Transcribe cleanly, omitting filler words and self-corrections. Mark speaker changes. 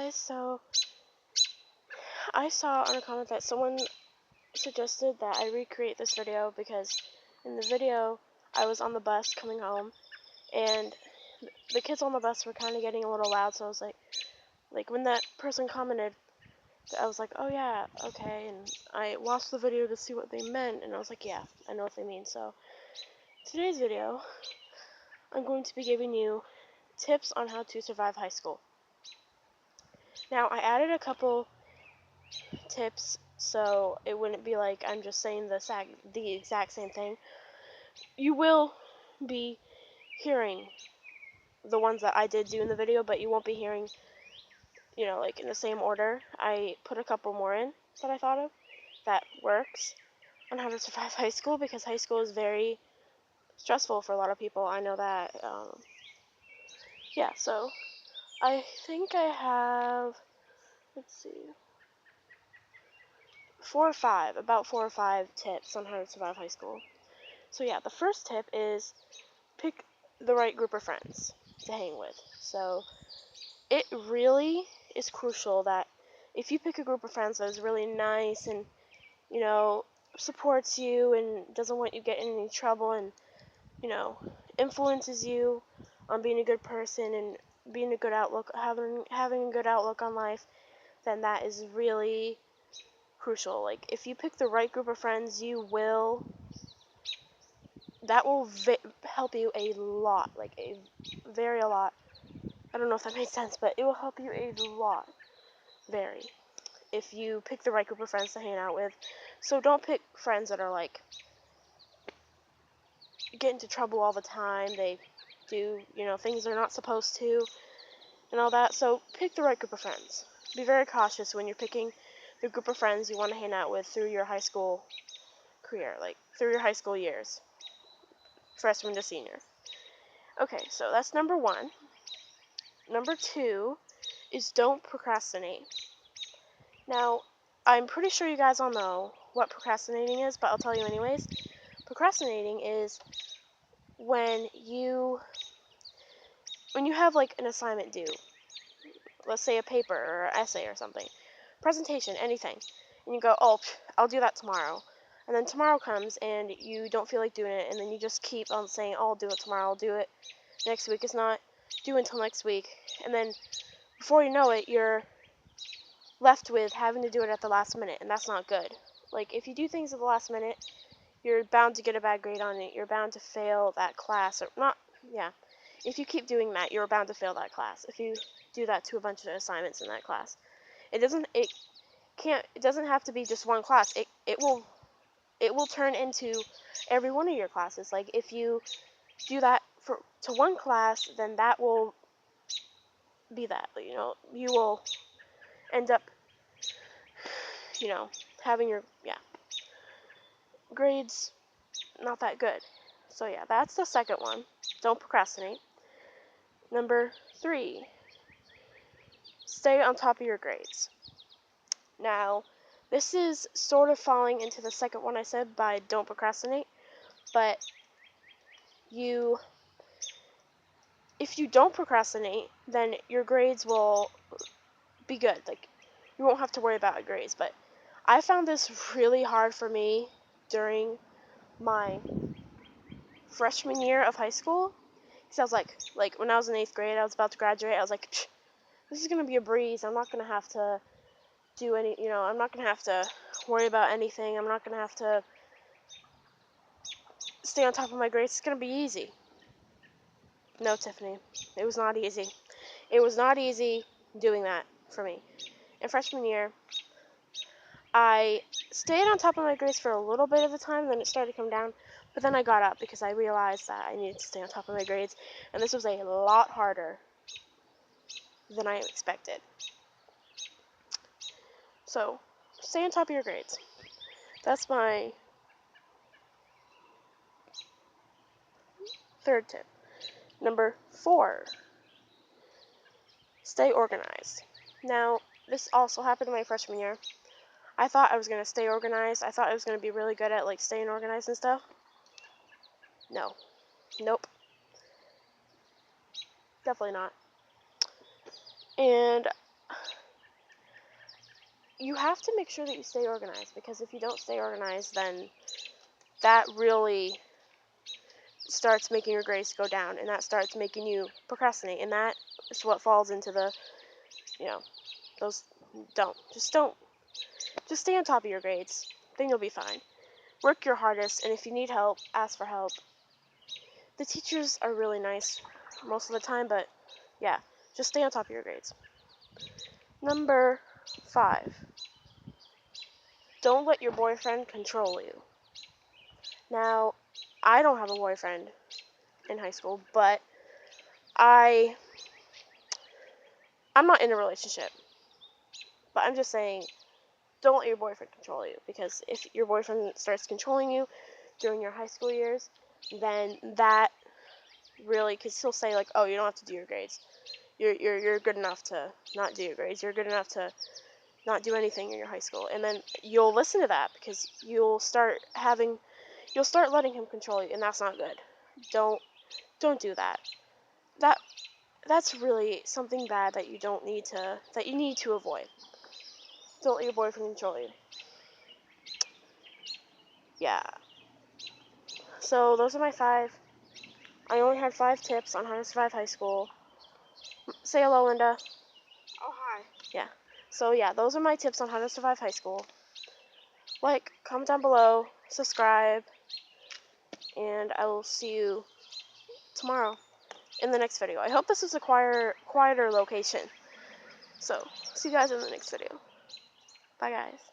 Speaker 1: guys, so I saw on a comment that someone suggested that I recreate this video because in the video I was on the bus coming home and the kids on the bus were kind of getting a little loud, so I was like when that person commented, I was like, oh yeah, okay, and I watched the video to see what they meant, and I was like, yeah, I know what they mean. So today's video, I'm going to be giving you tips on how to survive high school. Now, I added a couple tips so it wouldn't be like I'm just saying the exact same thing. You will be hearing the ones that I did do in the video, but you won't be hearing, you know, like in the same order. I put a couple more in that I thought of that works on how to survive high school, because high school is very stressful for a lot of people. I know that. Yeah, so I think I have, let's see, about four or five tips on how to survive high school. So yeah, the first tip is pick the right group of friends to hang with. So it really is crucial that if you pick a group of friends that is really nice and, you know, supports you and doesn't want you to get in any trouble and, you know, influences you on being a good person and being a good outlook, having a good outlook on life, then that is really crucial. Like, if you pick the right group of friends, that will help you a lot, like a lot. I don't know if that made sense, but it will help you a lot, very, if you pick the right group of friends to hang out with. So don't pick friends that are like get into trouble all the time. They do, you know, things they're not supposed to and all that. So pick the right group of friends. Be very cautious when you're picking the group of friends you want to hang out with through your high school career, like through your high school years, freshman to senior. Okay, so that's number one. Number two is don't procrastinate. Now, I'm pretty sure you guys all know what procrastinating is, but I'll tell you anyways. Procrastinating is when you have like an assignment due. Let's say a paper or an essay or something. Presentation, anything. And you go, oh, I'll do that tomorrow. And then tomorrow comes and you don't feel like doing it, and then you just keep on saying, oh, I'll do it tomorrow, I'll do it next week. It's not due until next week. And then before you know it, you're left with having to do it at the last minute, and that's not good. Like, if you do things at the last minute, you're bound to get a bad grade on it. You're bound to fail that class, or not, yeah. If you keep doing that, you're bound to fail that class. If you do that to a bunch of assignments in that class. It doesn't have to be just one class. It will turn into every one of your classes. Like, if you do that to one class, then that will be that. You know, you will end up, you know, having your grades not that good. So yeah, that's the second one. Don't procrastinate. Number 3, stay on top of your grades. Now, this is sort of falling into the second one I said by don't procrastinate, but if you don't procrastinate, then your grades will be good. Like, you won't have to worry about grades. But I found this really hard for me during my freshman year of high school. Because I was like when I was in 8th grade, I was about to graduate, I was like, this is going to be a breeze. I'm not going to have to do any, you know, I'm not going to have to worry about anything. I'm not going to have to stay on top of my grades. It's going to be easy. No, Tiffany, it was not easy. It was not easy doing that for me. In freshman year, I stayed on top of my grades for a little bit of the time, then it started to come down, but then I got up because I realized that I needed to stay on top of my grades, and this was a lot harder than I expected. So, stay on top of your grades. That's my third tip. Number 4, stay organized. Now, this also happened in my freshman year. I thought I was going to stay organized. I thought I was going to be really good at, like, staying organized and stuff. No. Nope. Definitely not. And you have to make sure that you stay organized, because if you don't stay organized, then that really starts making your grades go down, and that starts making you procrastinate, and that is what falls into the, you know, those just stay on top of your grades, then you'll be fine. Work your hardest, and if you need help, ask for help. The teachers are really nice most of the time, but yeah, just stay on top of your grades. Number 5, don't let your boyfriend control you. Now, I don't have a boyfriend in high school, but I'm not in a relationship. But I'm just saying, don't let your boyfriend control you, because if your boyfriend starts controlling you during your high school years, then that really, because he'll say like, oh, you don't have to do your grades. You're good enough to not do your grades. You're good enough to not do anything in your high school. And then you'll listen to that, because you'll start letting him control you, and that's not good. Don't do that. That's really something bad that you need to avoid. Don't let your boyfriend control you. Yeah. So those are my 5. I only had 5 tips on how to survive high school. Say hello, Linda.
Speaker 2: Oh, hi.
Speaker 1: Yeah. So yeah, those are my tips on how to survive high school. Like, comment down below, subscribe, and I will see you tomorrow in the next video. I hope this is a quieter location. So, see you guys in the next video. Bye, guys.